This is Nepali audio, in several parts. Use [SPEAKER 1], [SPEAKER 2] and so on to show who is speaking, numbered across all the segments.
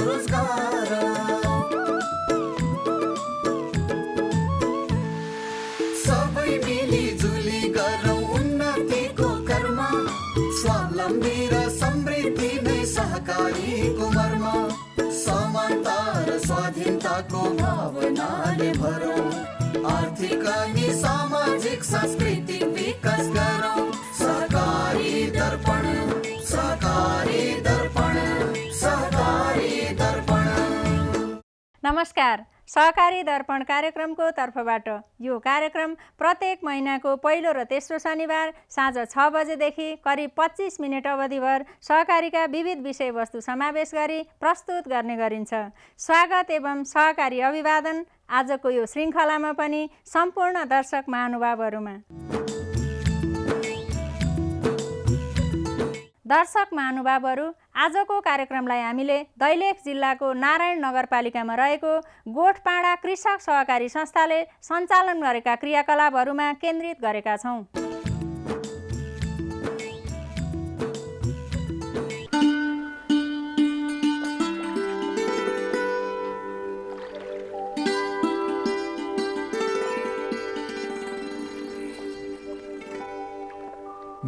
[SPEAKER 1] स्वरोजगार। सबै मिलिजुली गरौँ उन्नतिको कर्म, स्वावलम्बी र समृद्धि नै सहकारीको मर्म। समानता र स्वाधीनताको भावनाले भरौँ, आर्थिक अनि सामाजिक सांस्कृतिक विकास गरौँ। सहकारी दर्पण, सहकारी दर्पण, सहकारी दर्पण।
[SPEAKER 2] नमस्कार, सहकारी दर्पण कार्यक्रमको तर्फबाट यो कार्यक्रम प्रत्येक महिनाको पहिलो र तेस्रो शनिबार साँझ 6 बजेदेखि करिब 25 मिनट अवधिभर सहकारीका विविध विषयवस्तु समावेश गरी प्रस्तुत गर्ने गरिन्छ। स्वागत एवं सहकारी अभिवादन आजको यो श्रृङ्खलामा पनि सम्पूर्ण दर्शक महानुभावहरूमा। दर्शक महानुभावहरू, आजको कार्यक्रमलाई हामीले दैलेख जिल्लाको नारायण नगरपालिकामा रहेको गोठपाडा कृषक सहकारी संस्थाले सञ्चालन गरेका क्रियाकलापहरूमा केन्द्रित गरेका छौँ।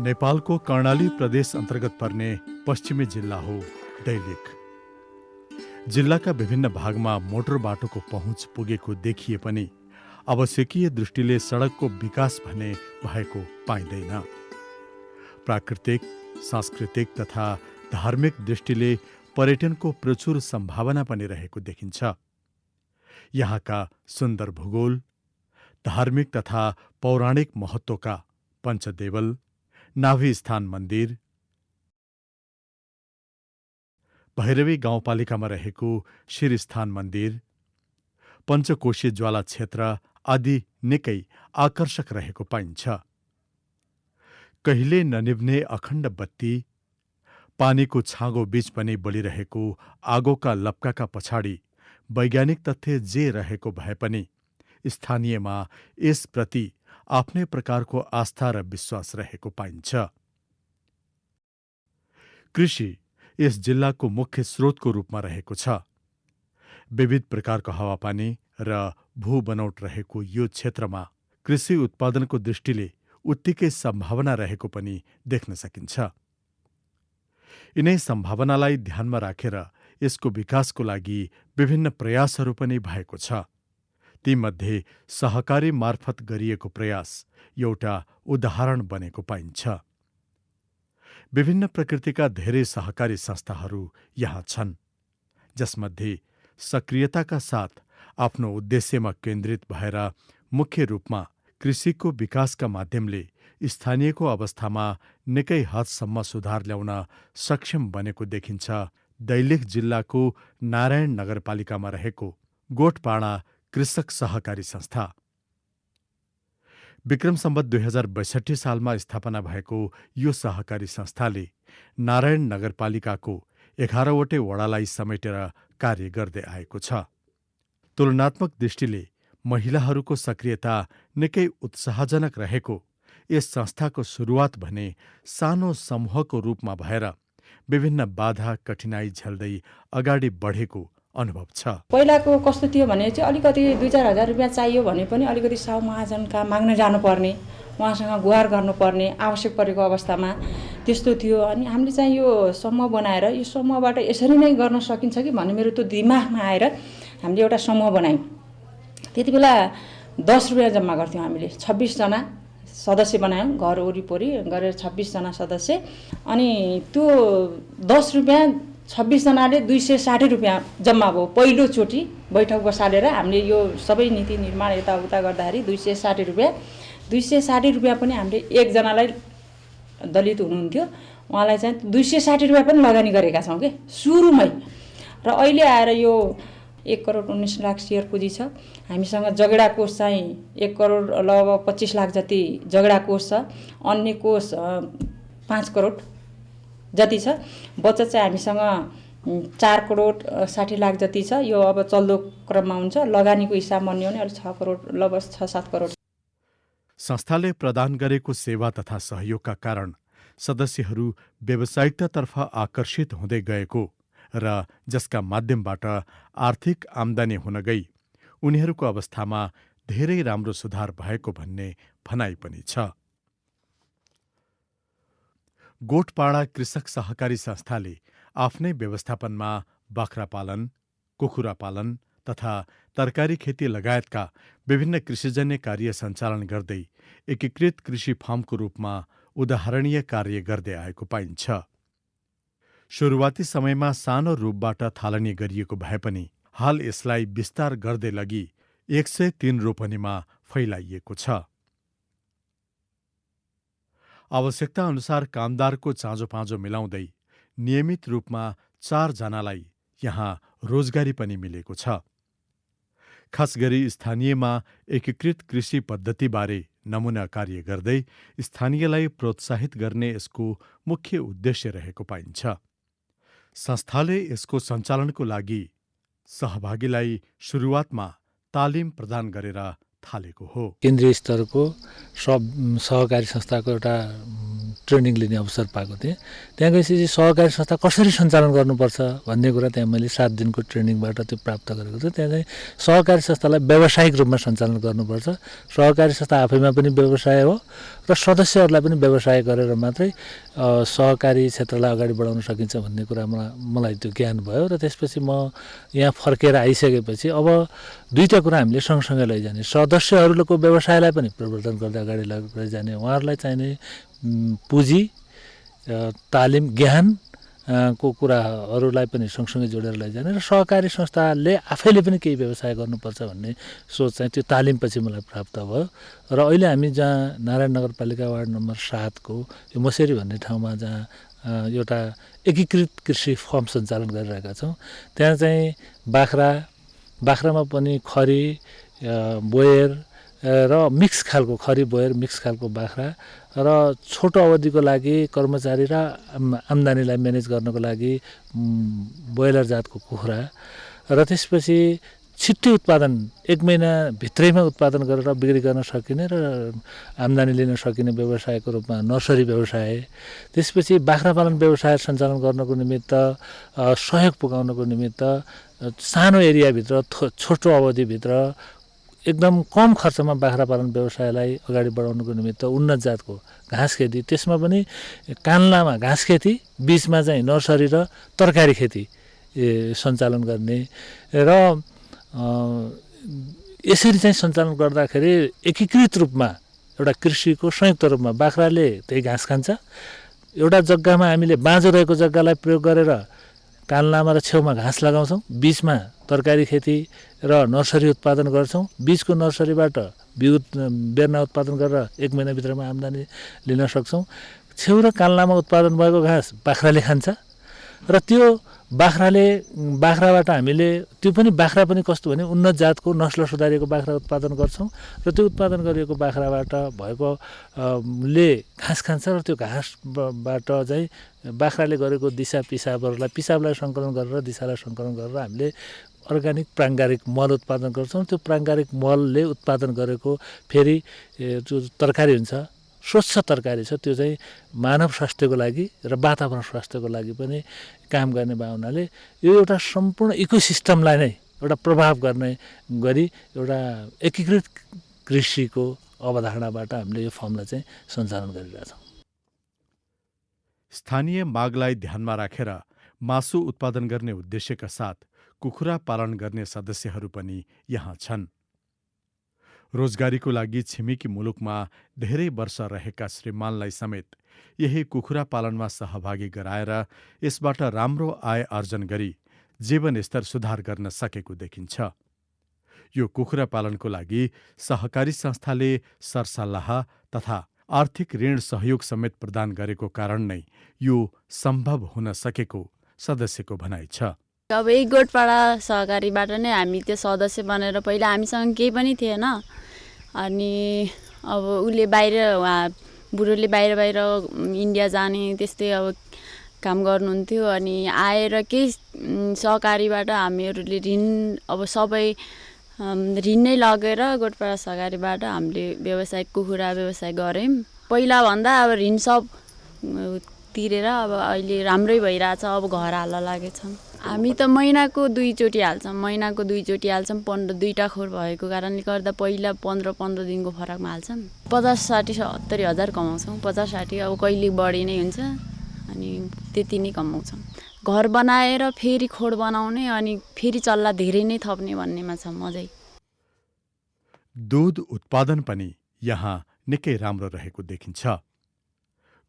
[SPEAKER 3] नेपालको कर्णाली प्रदेश अन्तर्गत पर्ने पश्चिमी जिल्ला हो दैलेख। जिल्लाका विभिन्न भागमा मोटर बाटोको पहुँच पुगेको देखिए पनि आवश्यकीय दृष्टिले सडकको विकास भने भएको पाइँदैन। प्राकृतिक, सांस्कृतिक तथा धार्मिक दृष्टिले पर्यटनको प्रचुर सम्भावना पनि रहेको देखिन्छ। यहाँका सुन्दर भूगोल, धार्मिक तथा पौराणिक महत्त्वका पञ्चदेवल, नाभि स्थान मन्दिर, भैरवी गाउँपालिकामा रहेको शिरस्थान मन्दिर, पञ्चकोशी ज्वाला क्षेत्र आदि निकै आकर्षक रहेको पाइन्छ। कहिले ननिभ्ने अखण्ड बत्ती, पानीको छाँगो बीच पनि बलिरहेको आगोका लपकाका पछाडि वैज्ञानिक तथ्य जे रहेको भए पनि स्थानीयमा यसप्रति आफ्नै प्रकारको आस्था र विश्वास रहेको पाइन्छ। कृषि यस जिल्लाको मुख्य स्रोतको रूपमा रहेको छ। विविध प्रकारको हावापानी र भूबनौट रहेको यो क्षेत्रमा कृषि उत्पादनको दृष्टिले उत्तिकै सम्भावना रहेको पनि देख्न सकिन्छ। यिनै सम्भावनालाई ध्यानमा राखेर यसको विकासको लागि विभिन्न प्रयासहरू पनि भएको छ। तीमध्ये सहकारी मार्फत गरिएको प्रयास एउटा उदाहरण बनेको पाइन्छ। विभिन्न प्रकृतिका धेरै सहकारी संस्थाहरू यहाँ छन्, जसमध्ये सक्रियताका साथ आफ्नो उद्देश्यमा केन्द्रित भएर मुख्य रूपमा कृषिको विकासका माध्यमले स्थानीयको अवस्थामा निकै हदसम्म सुधार ल्याउन सक्षम बनेको देखिन्छ दैलेख जिल्लाको नारायण नगरपालिकामा रहेको गोठपाडा कृषक सहकारी संस्था। विक्रम सम्वत 2062 सालमा स्थापना भएको यो सहकारी संस्थाले नारायण नगरपालिकाको 11वटै वडालाई समेटेर कार्य गर्दै आएको छ। तुलनात्मक दृष्टिले महिलाहरूको सक्रियता निकै उत्साहजनक रहेको यस संस्थाको सुरुवात भने सानो समूहको रूपमा भएर विभिन्न बाधा कठिनाई झेल्दै अगाडि बढेको अनुभव छ।
[SPEAKER 4] पहिलाको कस्तो थियो भने चाहिँ अलिकति 2-4 हजार रुपियाँ चाहियो भने पनि अलिकति साहु महाजनका माग्न जानुपर्ने, उहाँसँग गुहार गर्नुपर्ने आवश्यक परेको अवस्थामा त्यस्तो थियो। अनि हामीले चाहिँ यो समूह बनाएर यो समूहबाट यसरी नै गर्न सकिन्छ कि भन्ने मेरो त्यो दिमागमा आएर हामीले एउटा समूह बनायौँ। त्यति बेला 10 रुपियाँ जम्मा गर्थ्यौँ हामीले। 26 जना सदस्य बनायौँ, घर वरिपरि गरेर 26 जना सदस्य। अनि त्यो 10 रुपियाँ 26 जनाले 260 रुपियाँ जम्मा भयो। पहिलोचोटि बैठक बसालेर हामीले यो सबै नीति निर्माण यताउता गर्दाखेरि 260 रुपियाँ पनि हामीले एकजनालाई दलित हुनुहुन्थ्यो, उहाँलाई चाहिँ 260 रुपियाँ पनि लगानी गरेका छौँ कि सुरुमै। र अहिले आएर यो 1 करोड 19 लाख सेयर पुँजी छ। हामीसँग जगडा कोष चाहिँ 1 करोड लगभग 25 लाख जति जगडा कोष छ। अन्य कोष 5 करोड जति छ। बचत चाहिँ हामीसँग 4 करोड 60 लाख जति छ। यो अब चल्दो क्रममा हुन्छ। लगानीको हिसाब मान्यो भने अहिले 6 करोड लगभग 6-7 करोड।
[SPEAKER 3] संस्थाले प्रदान गरेको सेवा तथा सहयोगका कारण सदस्यहरू व्यावसायिकतातर्फ आकर्षित हुँदै गएको र जसका माध्यमबाट आर्थिक आम्दानी हुन गई उनीहरूको अवस्थामा धेरै राम्रो सुधार भएको भन्ने भनाइ पनि छ। गोठपाडा कृषक सहकारी संस्थाले आफ्नै व्यवस्थापनमा बाख्रा पालन, कुखुरा पालन तथा तरकारी खेती लगायतका विभिन्न कृषिजन्य कार्य सञ्चालन गर्दै एकीकृत कृषि फार्मको रूपमा उदाहरणीय कार्य गर्दै आएको पाइन्छ। सुरुवाती समयमा सानो रूपबाट थालनी गरिएको भए पनि हाल यसलाई विस्तार गर्दै लगी 103 रोपनीमा फैलाइएको छ। आवश्यकता अनुसार कामदारको चाँजोपाँजो मिलाउँदै नियमित रूपमा 4 जनालाई यहाँ रोजगारी पनि मिलेको छ। खास गरी स्थानीयमा एकीकृत कृषि पद्धतिबारे नमुना कार्य गर्दै स्थानीयलाई प्रोत्साहित गर्ने यसको मुख्य उद्देश्य रहेको पाइन्छ। संस्थाले यसको सञ्चालनको लागि सहभागीलाई सुरुवातमा तालिम प्रदान गरेर थालेको हो।
[SPEAKER 5] केन्द्रीय स्तरको सहकारी संस्थाको एउटा ट्रेनिङ लिने अवसर पाएको थिएँ। त्यहाँ गएपछि सहकारी संस्था कसरी सञ्चालन गर्नुपर्छ भन्ने कुरा त्यहाँ मैले 7 दिनको ट्रेनिङबाट त्यो प्राप्त गरेको थिएँ। त्यहाँ चाहिँ सहकारी संस्थालाई व्यावसायिक रूपमा सञ्चालन गर्नुपर्छ। सहकारी संस्था आफैमा पनि व्यवसाय हो र सदस्यहरूलाई पनि व्यवसाय गरेर मात्रै सहकारी क्षेत्रलाई अगाडि बढाउन सकिन्छ भन्ने कुरा मलाई त्यो ज्ञान भयो। र त्यसपछि म यहाँ फर्केर आइसकेपछि अब दुईटा कुरा हामीले सँगसँगै लैजाने, सदस्यहरूको व्यवसायलाई पनि प्रवर्धन गर्दै अगाडि लैजाने, उहाँहरूलाई चाहिने पुँजी, तालिम, ज्ञान को कुराहरूलाई पनि सँगसँगै जोडेर लैजाने र सहकारी संस्थाले आफैले पनि केही व्यवसाय गर्नुपर्छ भन्ने सोच चाहिँ त्यो तालिमपछि मलाई प्राप्त भयो। र अहिले हामी जहाँ नारायण नगरपालिका वार्ड नम्बर 7 को यो मसेरी भन्ने ठाउँमा जहाँ एउटा एकीकृत कृषि फर्म सञ्चालन गरिरहेका छौँ, त्यहाँ चाहिँ बाख्रामा पनि खरी, बोयर र मिक्स खालको खरी, बोयर, मिक्स खालको बाख्रा र छोटो अवधिको लागि कर्मचारी र आम्दानीलाई म्यानेज गर्नको लागि बोइलर जातको कुखुरा र त्यसपछि छिट्टै उत्पादन 1 महिनाभित्रैमा उत्पादन गरेर बिक्री गर्न सकिने र आम्दानी लिन सकिने व्यवसायको रूपमा नर्सरी व्यवसाय, त्यसपछि बाख्रा पालन व्यवसाय सञ्चालन गर्नको निमित्त सहयोग पुगाउनको निमित्त सानो एरियाभित्र छोटो अवधिभित्र एकदम कम खर्चमा बाख्रा पालन व्यवसायलाई अगाडि बढाउनको निमित्त उन्नत जातको घाँस खेती, त्यसमा पनि कान्लामा घाँस खेती, बीचमा चाहिँ नर्सरी र तरकारी खेती सञ्चालन गर्ने र यसरी चाहिँ सञ्चालन गर्दाखेरि एकीकृत रूपमा एउटा कृषिको संयुक्त रूपमा बाख्राले त्यही घाँस खान्छ, एउटा जग्गामा हामीले बाँझो रहेको जग्गालाई प्रयोग गरेर कान्लामा र छेउमा घाँस लगाउँछौँ, बीचमा तरकारी खेती र नर्सरी उत्पादन गर्छौँ, बीचको नर्सरीबाट बिउ बेर्ना उत्पादन गरेर 1 महिनाभित्रमा आम्दानी लिन सक्छौँ। छेउ र कान्लामा उत्पादन भएको घाँस बाख्राले खान्छ र त्यो बाख्राबाट हामीले त्यो पनि बाख्रा पनि कस्तो भने उन्नत जातको नस्ल सुधारिएको बाख्रा उत्पादन गर्छौँ र त्यो उत्पादन गरिएको बाख्राबाट भएको ले घाँस खान्छ र त्यो घाँसबाट चाहिँ बाख्राले गरेको दिसा पिसाबलाई सङ्कलन गरेर दिसालाई सङ्कलन गरेर हामीले अर्ग्यानिक प्राङ्गारिक मल उत्पादन गर्छौँ। त्यो प्राङ्गारिक मलले उत्पादन गरेको फेरि जो तरकारी हुन्छ, स्वच्छ तरकारी छ, त्यो चाहिँ मानव स्वास्थ्यको लागि र वातावरण स्वास्थ्यको लागि पनि काम गर्ने भए हुनाले यो एउटा सम्पूर्ण इकोसिस्टमलाई नै एउटा प्रभाव गर्ने गरी एउटा एकीकृत कृषिको अवधारणाबाट हामीले यो फर्मलाई चाहिँ सञ्चालन गरिरहेछौँ।
[SPEAKER 3] स्थानीय मागलाई ध्यानमा राखेर मासु उत्पादन गर्ने उद्देश्यका साथ कुखुरा पालन गर्ने सदस्यहरू पनि यहाँ छन्। रोजगारीको लागि छिमेकी मुलुकमा धेरै वर्ष रहेका श्रीमानलाई समेत यही कुखुरा पालनमा सहभागी गराएर यसबाट राम्रो आय आर्जन गरी जीवनस्तर सुधार गर्न सकेको देखिन्छ। यो कुखुरा पालनको लागि सहकारी संस्थाले सरसल्लाह तथा आर्थिक ऋण सहयोग समेत प्रदान गरेको कारण नै यो सम्भव हुन सकेको सदस्यको भनाइ छ।
[SPEAKER 6] अब एक गोठपाडा सहकारीबाट नै हामी त्यो सदस्य बनेर पहिला हामीसँग केही पनि थिएन, अनि अब उसले बुढोले बाहिर इन्डिया जाने त्यस्तै अब काम गर्नुहुन्थ्यो, अनि आएर केही सहकारीबाट हामीहरूले ऋण अब सबै ऋण नै लगेर गोठपाडा सहकारीबाट हामीले कुखुरा व्यवसाय गऱ्यौँ। पहिलाभन्दा अब ऋण सब तिरेर अब अहिले राम्रै भइरहेछ, अब घर हाल्न लागेछौँ। हामी त महिनाको 2 चोटि हाल्छौँ 2टा खोर भएको कारणले गर्दा पहिला 15 दिनको फरकमा हाल्छौँ 50-60-70 हजार कमाउँछौँ 50-60 अब कहिले बढी नै हुन्छ अनि त्यति नै कमाउँछौँ घर बनाएर फेरि खोर बनाउने अनि फेरि चल्ला धेरै नै थप्ने भन्नेमा छ मजै
[SPEAKER 3] दूध उत्पादन पनि यहाँ निकै राम्रो रहेको देखिन्छ।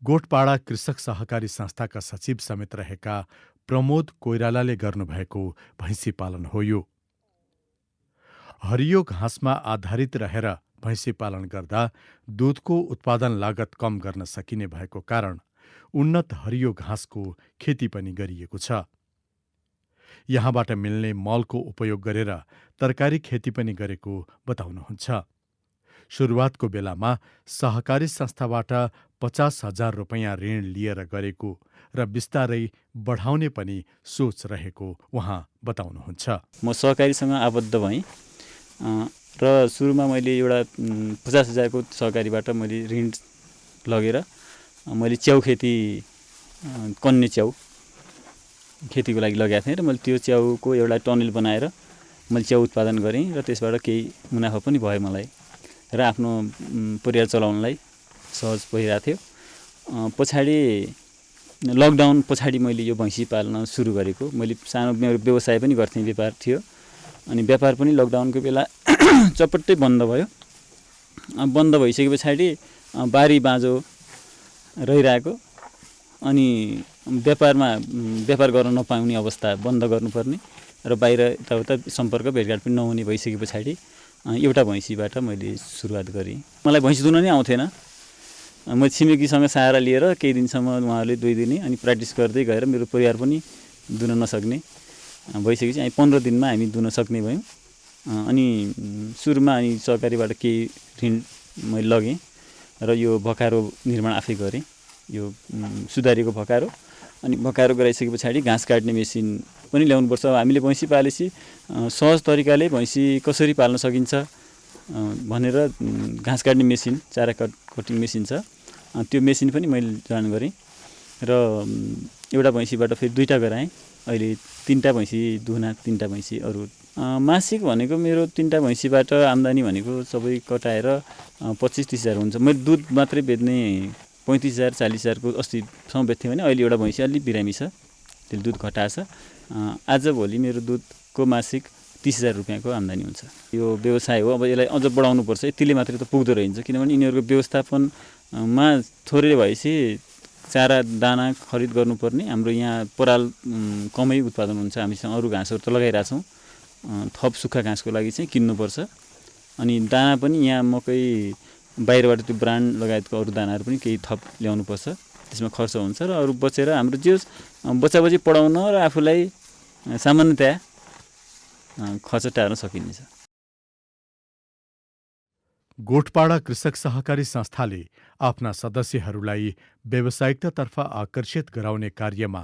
[SPEAKER 3] गोठपाडा कृषक सहकारी संस्थाका सचिव समेत रहेका प्रमोद कोइरालाले गर्नुभएको भैँसी पालन हो यो। हरियो घाँसमा आधारित रहेर भैँसी पालन गर्दा दूधको उत्पादन लागत कम गर्न सकिने भएको कारण उन्नत हरियो घाँसको खेती पनि गरिएको छ। यहाँबाट मिल्ने मलको उपयोग गरेर तरकारी खेती पनि गरेको बताउनुहुन्छ। सुरुवातको बेलामा सहकारी संस्थाबाट 50,000 रुपैयाँ ऋण लिएर गरेको र बिस्तारै बढाउने पनि सोच रहेको उहाँ बताउनुहुन्छ।
[SPEAKER 7] म सहकारीसँग आबद्ध भएँ र सुरुमा मैले एउटा 50,000 को सहकारीबाट मैले ऋण लगेर मैले च्याउ खेती कन्ने च्याउ खेतीको लागि लगाएको थिएँ र मैले त्यो च्याउको एउटा टनेल बनाएर मैले च्याउ उत्पादन गरेँ र त्यसबाट केही मुनाफा पनि भयो मलाई र आफ्नो परिवार चलाउनलाई सहज भइरहेको थियो। पछाडि लकडाउन पछाडि मैले यो भैँसी पाल्न सुरु गरेको। मैले सानो मेरो व्यवसाय पनि गर्थेँ, व्यापार थियो अनि व्यापार पनि लकडाउनको बेला चपट्टै बन्द भयो। बन्द भइसके पछाडि बारी बाँझो रहिरहेको अनि व्यापार गर्न नपाउने अवस्था, बन्द गर्नुपर्ने र बाहिर यताउता सम्पर्क भेटघाट पनि नहुने भइसके पछाडि एउटा भैँसीबाट मैले सुरुवात गरेँ। मलाई भैँसी दुन नै आउँथेन। म छिमेकीसँग सहारा लिएर केही दिनसम्म उहाँहरूले दुइदिने अनि प्र्याक्टिस गर्दै गएर मेरो परिवार पनि दुन नसक्ने भइसकेपछि 15 दिनमा हामी दुन सक्ने भयौँ। अनि सुरुमा अनि सहकारीबाट केही ऋण मैले लगेँ र यो भकारो निर्माण आफै गरेँ। यो सुधारिएको भकारो अनि भकारो गराइसके पछाडि घाँस काट्ने मेसिन पनि ल्याउनुपर्छ। हामीले भैँसी पालेपछि सहज तरिकाले भैँसी कसरी पाल्न सकिन्छ भनेर घाँस काट्ने मेसिन, चारा कटिङ मेसिन छ, त्यो मेसिन पनि मैले जडान गरेँ र एउटा भैँसीबाट फेरि 2टा गराएँ। अहिले 3टा भैँसी दुहुना, 3टा भैँसी अरू। मासिक भनेको मेरो 3टा भैँसीबाट आम्दानी भनेको सबै कटाएर 25-30 हजार हुन्छ। मैले दुध मात्रै बेच्ने 35,000-40,000 को अस्तिसम्म बेच्थेँ भने अहिले एउटा भैँसी अलि बिरामी छ, त्यसले दुध घटाएछ। आजभोलि मेरो दुधको मासिक 30,000 रुपियाँको आम्दानी हुन्छ। यो व्यवसाय हो, अब यसलाई अझ बढाउनुपर्छ। यतिले मात्रै त पुग्दो रहन्छ किनभने यिनीहरूको व्यवस्थापनमा थोरै भएपछि चारा दाना खरिद गर्नुपर्ने। हाम्रो यहाँ पराल कमै उत्पादन हुन्छ, हामीसँग अरू घाँसहरू त लगाइरहेछौँ, थप सुक्खा घाँसको लागि चाहिँ किन्नुपर्छ। अनि दाना पनि यहाँ मकै बाहिरबाट त्यो ब्रान्ड लगायतको अरू दानाहरू पनि केही थप ल्याउनुपर्छ, त्यसमा खर्च हुन्छ र अरू बचेर हाम्रो जे बच्चाबच्ची पढाउन र आफूलाई सामान्यतया खर्च टार्न सकिनेछ।
[SPEAKER 3] गोठपाडा कृषक सहकारी संस्थाले आफ्ना सदस्यहरूलाई व्यावसायिकतातर्फ आकर्षित गराउने कार्यमा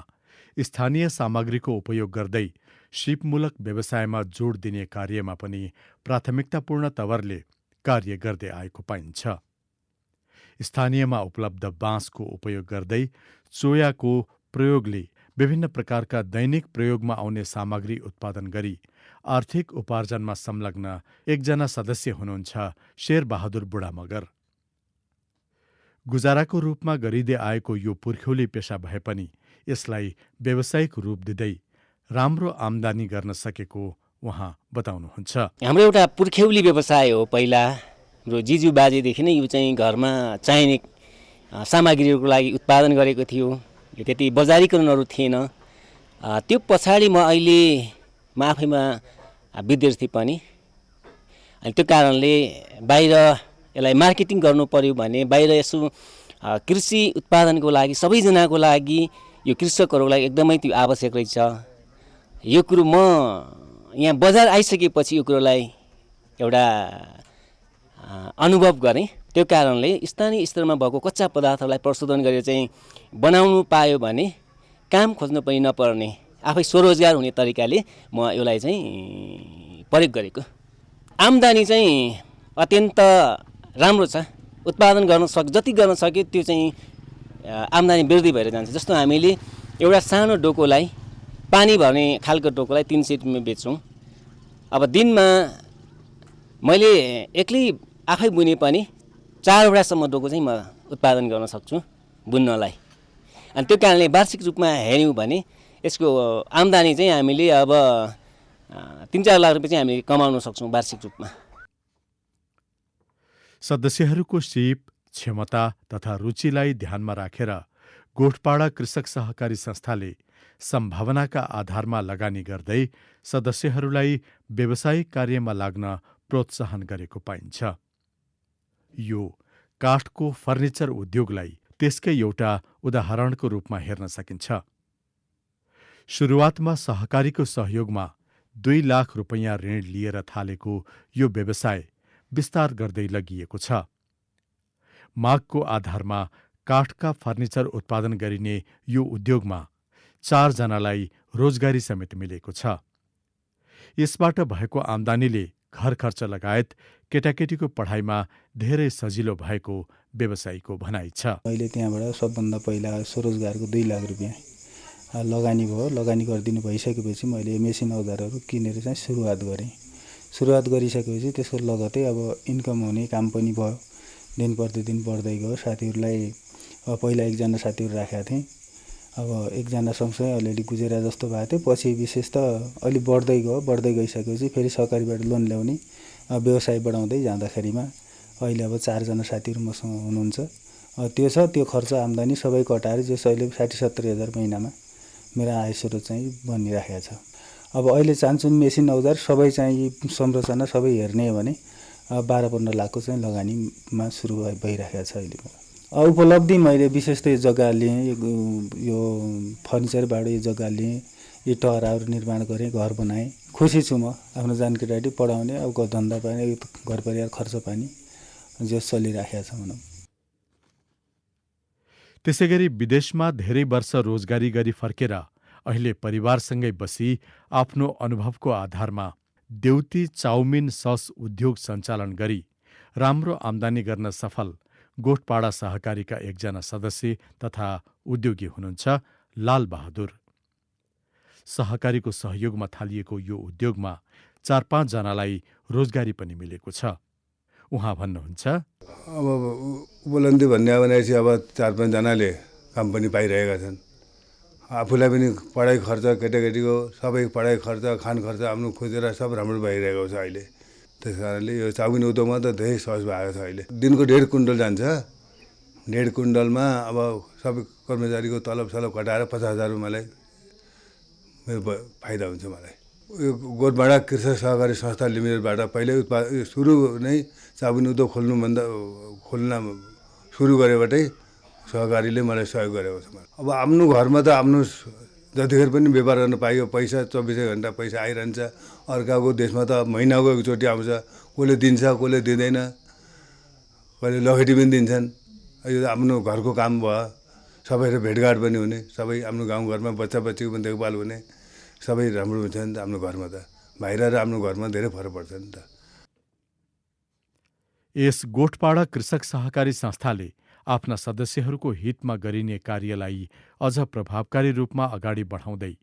[SPEAKER 3] स्थानीय सामग्रीको उपयोग गर्दै सिपमूलक व्यवसायमा जोड दिने कार्यमा पनि प्राथमिकतापूर्ण तवरले कार्य गर्दै आएको पाइन्छ। स्थानीयमा उपलब्ध बाँसको उपयोग गर्दै चोयाको प्रयोगले विभिन्न प्रकारका दैनिक प्रयोगमा आउने सामग्री उत्पादन गरी आर्थिक उपार्जनमा संलग्न एकजना सदस्य हुनुहुन्छ शेरबहादुर बुढा मगर। गुजाराको रूपमा गरिँदै आएको यो पुर्ख्यौली पेशा भए पनि यसलाई व्यावसायिक रूप दिँदै राम्रो आम्दानी गर्न सकेको उहाँ बताउनुहुन्छ।
[SPEAKER 8] हाम्रो एउटा पुर्ख्यौली व्यवसाय हो। पहिला हाम्रो जिजु बाजेदेखि नै यो चाहिँ घरमा चाहिने सामग्रीहरूको लागि उत्पादन गरेको थियो। यो त्यति बजारीकरणहरू थिएन। त्यो पछाडि म आफैमा विद्यार्थी पनि, अनि त्यो कारणले बाहिर यसलाई मार्केटिङ गर्नु पर्यो भने बाहिर यसो कृषि उत्पादनको लागि सबैजनाको लागि, यो कृषकहरूको लागि एकदमै त्यो आवश्यक रहेछ। यो कुरो म यहाँ बजार आइसकेपछि यो कुरोलाई एउटा अनुभव गरेँ। त्यो कारणले स्थानीय स्तरमा भएको कच्चा पदार्थलाई प्रशोधन गरेर चाहिँ बनाउनु पायो भने काम खोज्नु पनि नपर्ने, आफै स्वरोजगार हुने तरिकाले म यसलाई चाहिँ प्रयोग गरेको। आम्दानी चाहिँ अत्यन्त राम्रो छ। उत्पादन गर्न जति गर्न सक्यो त्यो चाहिँ आम्दानी वृद्धि भएर जान्छ। जस्तो हामीले एउटा सानो डोकोलाई पानी भर्ने खालको टोकोलाई 300 रुपियाँमा बेच्छौँ। अब दिनमा मैले एक्लै आफै बुने पनि 4 वटासम्म डोको चाहिँ म उत्पादन गर्न सक्छु बुन्नलाई। अनि त्यो कारणले वार्षिक रूपमा हेऱ्यौँ भने यसको आम्दानी चाहिँ हामीले अब 3-4 लाख रुपियाँ चाहिँ हामीले कमाउन सक्छौँ वार्षिक रूपमा।
[SPEAKER 3] सदस्यहरूको सिप, क्षमता तथा रुचिलाई ध्यानमा राखेर गोठपाडा कृषक सहकारी संस्थाले सम्भावनाका आधारमा लगानी गर्दै सदस्यहरूलाई व्यावसायिक कार्यमा लाग्न प्रोत्साहन गरेको पाइन्छ। यो काठको फर्निचर उद्योगलाई त्यसकै एउटा उदाहरणको रूपमा हेर्न सकिन्छ। सुरुवातमा सहकारीको सहयोगमा 2 लाख रुपैयाँ ऋण लिएर थालेको यो व्यवसाय विस्तार गर्दै लगिएको छ। मागको आधारमा काठका फर्निचर उत्पादन गरिने यो उद्योगमा 4 जनालाई रोजगारी समेत मिलेको छ। यसबाट भएको आम्दानीले घर खर्च लगायत केटाकेटीको पढाइमा धेरै सजिलो भएको व्यवसायीको भनाइ छ।
[SPEAKER 9] अहिले त्यहाँबाट सबभन्दा पहिला स्वरोजगारको 2 लाख रुपियाँ लगानी भयो। लगानी गरिदिनु भइसकेपछि मैले मेसिन औजारहरू किनेर चाहिँ सुरुवात गरेँ। सुरुवात गरिसकेपछि त्यसको लगतै अब इन्कम हुने काम पनि भयो। दिन प्रतिदिन बढ्दै गयो। साथीहरूलाई पहिला 1 जना साथीहरू राखेका थिएँ। अब 1 जना सँगसँगै अलिअलि गुजेरा जस्तो भएको थियो। पछि विशेष त अलि बढ्दै गयो। बढ्दै गइसकेपछि फेरि सहकारीबाट लोन ल्याउने व्यवसाय बढाउँदै जाँदाखेरिमा अहिले अब 4 जना साथीहरू मसँग हुनुहुन्छ। त्यो छ, त्यो खर्च आम्दानी सबै कटाएर जस अहिले 60-70 हजार महिनामा मेरो आय स्रोत चाहिँ बनिराखेको छ। अब अहिले चाहन्छु मेसिन औजार सबै चाहिँ संरचना सबै हेर्ने हो भने 12-15 लाखको चाहिँ लगानीमा सुरु भइराखेको छ अहिले। उपलब्धि मैले विशेष त यो जग्गा लिएँ, यो फर्निचरबाट यो जग्गा लिएँ, यो टहराहरू निर्माण गरेँ, घर बनाएँ। खुसी छु म। आफ्नो जानकेटाटी पढाउने, अब धन्दा पानी, घर परिवार खर्च पानी जो चलिराखेको छ भनौँ।
[SPEAKER 3] त्यसैगरी विदेशमा धेरै वर्ष रोजगारी गरी फर्केर अहिले परिवारसँगै बसी आफ्नो अनुभवको आधारमा देउती चाउमिन सस उद्योग सञ्चालन गरी राम्रो आम्दानी गर्न सफल गोठपाडा सहकारीका 1 जना सदस्य तथा उद्योगी हुनुहुन्छ लाल बहादुर। सहकारीको सहयोगमा थालिएको यो उद्योगमा 4-5 जनालाई रोजगारी पनि मिलेको छ। उहाँ भन्नुहुन्छ,
[SPEAKER 10] अब उपलब्धि भन्ने भनेपछि अब 4-5 जनाले काम पनि पाइरहेका छन्। आफूलाई पनि पढाइ खर्च, केटाकेटीको सबै पढाइ खर्च, खान खर्च आफ्नो खोजेर सब राम्रो भइरहेको छ अहिले। त्यस कारणले यो चाउमिन उद्योगमा त धेरै सहज भएको छ। अहिले दिनको 1.5 कुइन्टल जान्छ। 1.5 कुइन्टलमा अब सबै कर्मचारीको तलब सलब कटाएर 50,000 मलाई मेरो फाइदा हुन्छ। मलाई यो गोठपाडा कृषक सहकारी संस्था लिमिटेडबाट पहिल्यै सुरु नै चाउमिन उद्योग खोल्न सुरु गरेबाटै सहकारीले मलाई सहयोग गरेको छ। अब आफ्नो घरमा त आफ्नो जतिखेर पनि व्यापार गर्न पाइयो। पैसा 24 घण्टा पैसा आइरहन्छ। अर्काको देशमा त महिनाको एकचोटि आउँछ। कसले दिन्छ, कसले दिँदैन, कहिले लखेटी पनि दिन्छन्। यो आफ्नो घरको काम भयो। सबैले भेटघाट पनि हुने, सबै आफ्नो गाउँघरमा बच्चा बच्चीको पनि देखभाल हुने, सबै राम्रो हुन्छ नि त आफ्नो घरमा त। बाहिर र आफ्नो घरमा धेरै फरक पर्छ नि त।
[SPEAKER 3] यस गोठपाडा कृषक सहकारी संस्थाले आफ्ना सदस्यहरूको हितमा गरिने कार्यलाई अझ प्रभावकारी रूपमा अगाडि बढाउँदै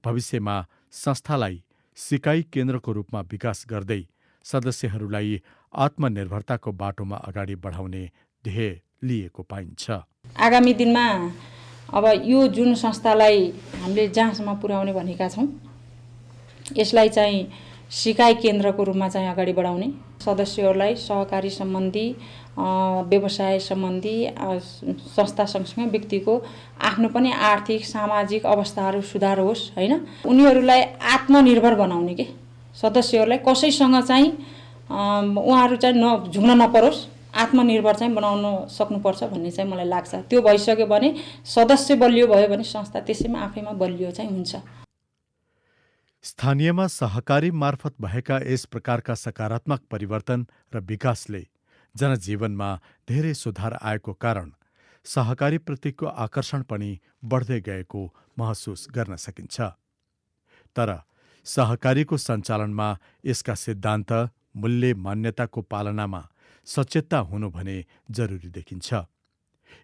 [SPEAKER 3] भविष्यमा संस्थालाई सिकाइ केन्द्रको रूपमा विकास गर्दै सदस्यहरूलाई आत्मनिर्भरताको बाटोमा अगाडि बढाउने ध्येय लिएको पाइन्छ।
[SPEAKER 4] आगामी दिनमा अब यो जुन संस्थालाई हामीले जहाँसम्म पुर्याउने भनेका छौँ, यसलाई चाहिँ सिकाइ केन्द्रको रूपमा चाहिँ अगाडि बढाउने, सदस्यहरूलाई सहकारी सम्बन्धी, व्यवसाय सम्बन्धी, संस्था सँगसँगै व्यक्तिको आफ्नो पनि आर्थिक सामाजिक अवस्थाहरू सुधार होस् हैन, उनीहरूलाई आत्मनिर्भर बनाउने के सदस्यहरूलाई कसैसँग चाहिँ उहाँहरू चाहिँ झुक्न नपरोस्, आत्मनिर्भर चाहिँ बनाउन सक्नुपर्छ भन्ने चाहिँ मलाई लाग्छ। त्यो भइसक्यो भने सदस्य बलियो भयो भने संस्था त्यसैमा आफैमा बलियो चाहिँ हुन्छ।
[SPEAKER 3] स्थानीयमा सहकारी मार्फत भएका यस प्रकारका सकारात्मक परिवर्तन र विकासले जनजीवनमा धेरै सुधार आएको कारण सहकारीप्रतिको आकर्षण पनि बढ्दै गएको महसुस गर्न सकिन्छ। तर सहकारीको सञ्चालनमा यसका सिद्धान्त, मूल्य, मान्यताको पालनामा सचेतता हुनु भने जरुरी देखिन्छ।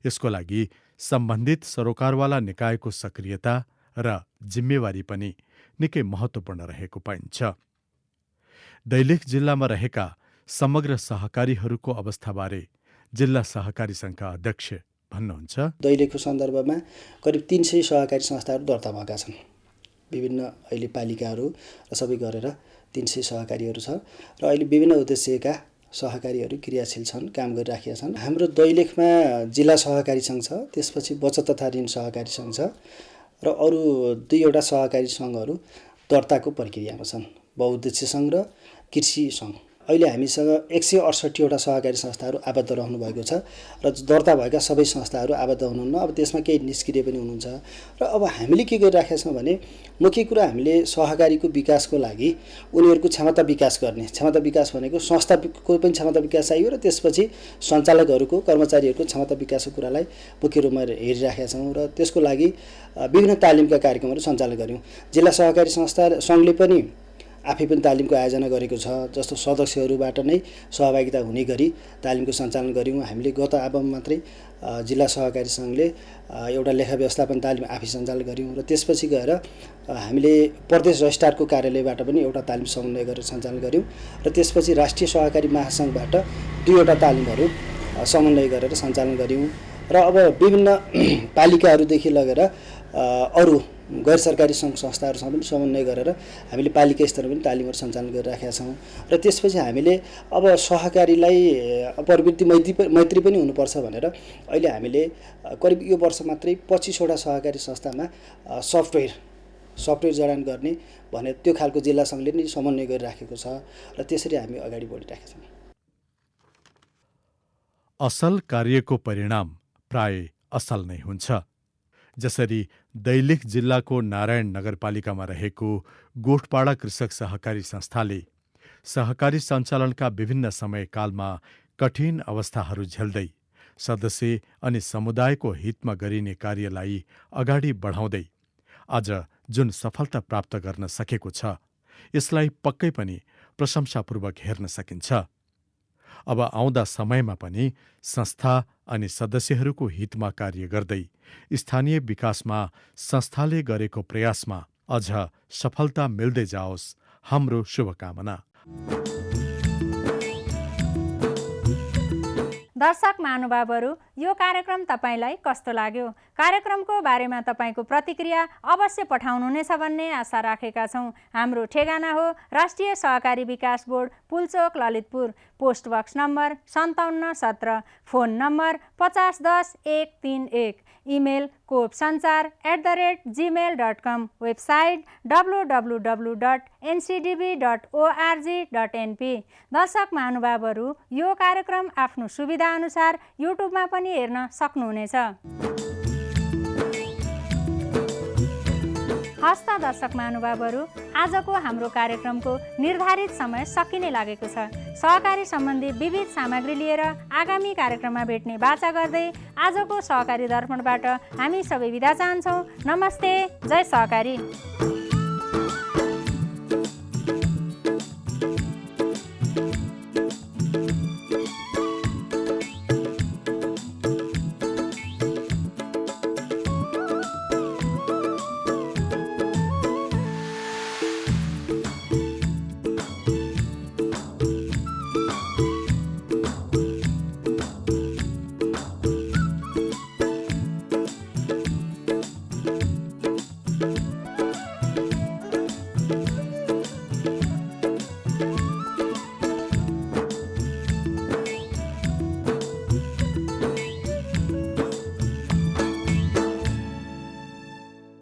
[SPEAKER 3] यसको लागि सम्बन्धित सरोकारवाला निकायको सक्रियता र जिम्मेवारी पनि निकै महत्त्वपूर्ण रहेको पाइन्छ। दैलेख जिल्लामा रहेका समग्र सहकारीहरूको अवस्थाबारे जिल्ला सहकारी सङ्घका अध्यक्ष भन्नुहुन्छ।
[SPEAKER 11] दैलेखको सन्दर्भमा करिब 300 सहकारी संस्थाहरू दर्ता भएका छन्। विभिन्न अहिले पालिकाहरू र सबै गरेर 300 सहकारीहरू छ र अहिले विभिन्न उद्देश्यका सहकारीहरू क्रियाशील छन्, काम गरिराखेका छन्। हाम्रो दैलेखमा जिल्ला सहकारी सङ्घ छ, त्यसपछि बचत तथा ऋण सहकारी सङ्घ छ र अरू 2वटा सहकारी सङ्घहरू दर्ताको प्रक्रियामा छन्, बहुउद्देश्य सङ्घ र कृषि सङ्घ। अहिले हामीसँग 168वटा सहकारी संस्थाहरू आबद्ध रहनु भएको छ र दर्ता भएका सबै संस्थाहरू आबद्ध हुनुहुन्न। अब त्यसमा केही निष्क्रिय पनि हुनुहुन्छ र अब हामीले के गरिराखेका छौँ भने मुख्य कुरा हामीले सहकारीको विकासको लागि उनीहरूको क्षमता विकास गर्ने, क्षमता विकास भनेको संस्थाको पनि क्षमता विकास चाहियो र त्यसपछि सञ्चालकहरूको, कर्मचारीहरूको क्षमता विकासको कुरालाई मुख्य रूपमा हेरिराखेका छौँ र त्यसको लागि विभिन्न तालिमका कार्यक्रमहरू सञ्चालन गऱ्यौँ। जिल्ला सहकारी संस्था सङ्घले पनि आफै पनि तालिमको आयोजना गरेको छ, जस्तो सदस्यहरूबाट नै सहभागिता हुने गरी तालिमको सञ्चालन गऱ्यौँ। हामीले गत आबम मात्रै जिल्ला सहकारी सङ्घले एउटा लेखा व्यवस्थापन तालिम आफै सञ्चालन गऱ्यौँ र त्यसपछि गएर हामीले प्रदेश रजिस्ट्रारको कार्यालयबाट पनि एउटा तालिम समन्वय गरेर सञ्चालन गऱ्यौँ र त्यसपछि राष्ट्रिय सहकारी महासङ्घबाट 2वटा तालिमहरू समन्वय गरेर सञ्चालन गऱ्यौँ र अब विभिन्न पालिकाहरूदेखि लगेर अरू गैर सरकारी सङ्घ संस्थाहरूसँग पनि समन्वय गरेर हामीले पालिका स्तरमा पनि तालिमहरू सञ्चालन गरिराखेका छौँ र त्यसपछि हामीले अब सहकारीलाई प्रवृत्ति मैत्री पनि हुनुपर्छ भनेर अहिले हामीले करिब यो वर्ष मात्रै 25वटा सहकारी संस्थामा सफ्टवेयर जडान गर्ने भने त्यो खालको जिल्ला सङ्घले नै समन्वय गरिराखेको छ र त्यसरी हामी अगाडि बढिरहेका छौँ।
[SPEAKER 3] असल कार्यको परिणाम प्राय असल नै हुन्छ। जसरी दैलेख जिल्लाको नारायण नगरपालिकामा रहेको गोठपाडा कृषक सहकारी संस्थाले सहकारी सञ्चालनका विभिन्न समयकालमा कठिन अवस्थाहरू झेल्दै सदस्य अनि समुदायको हितमा गरिने कार्यलाई अगाडि बढाउँदै आज जुन सफलता प्राप्त गर्न सकेको छ, यसलाई पक्कै पनि प्रशंसापूर्वक हेर्न सकिन्छ। अब आउँदा समयमा पनि संस्था अनि सदस्यहरूको हितमा कार्य गर्दै स्थानीय विकासमा संस्थाले गरेको प्रयासमा अझ सफलता मिल्दै जाओस्, हाम्रो शुभकामना।
[SPEAKER 2] दर्शक महानुभावहरू, यो कार्यक्रम तपाईँलाई कस्तो लाग्यो? कार्यक्रमको बारेमा तपाईँको प्रतिक्रिया अवश्य पठाउनुहुनेछ भन्ने आशा राखेका छौँ। हाम्रो ठेगाना हो राष्ट्रिय सहकारी विकास board, Pulchowk, Lalitpur. Post box number 5717, phone number 5010-131, email kopsanchar@gmail.com, website www.ncdb.org.np। दर्शक महानुभावहरू, यो कार्यक्रम आफ्नो सुविधाअनुसार युट्युबमा पनि हेर्न सक्नुहुनेछ। हस्त दर्शक महानुभावहरू, आजको हाम्रो कार्यक्रमको निर्धारित समय सकिने लागेको छ। सहकारी सम्बन्धी विविध सामग्री लिएर आगामी कार्यक्रममा भेट्ने बाचा गर्दै आजको सहकारी दर्पणबाट हामी सबै बिदा चाहन्छौँ। नमस्ते, जय सहकारी।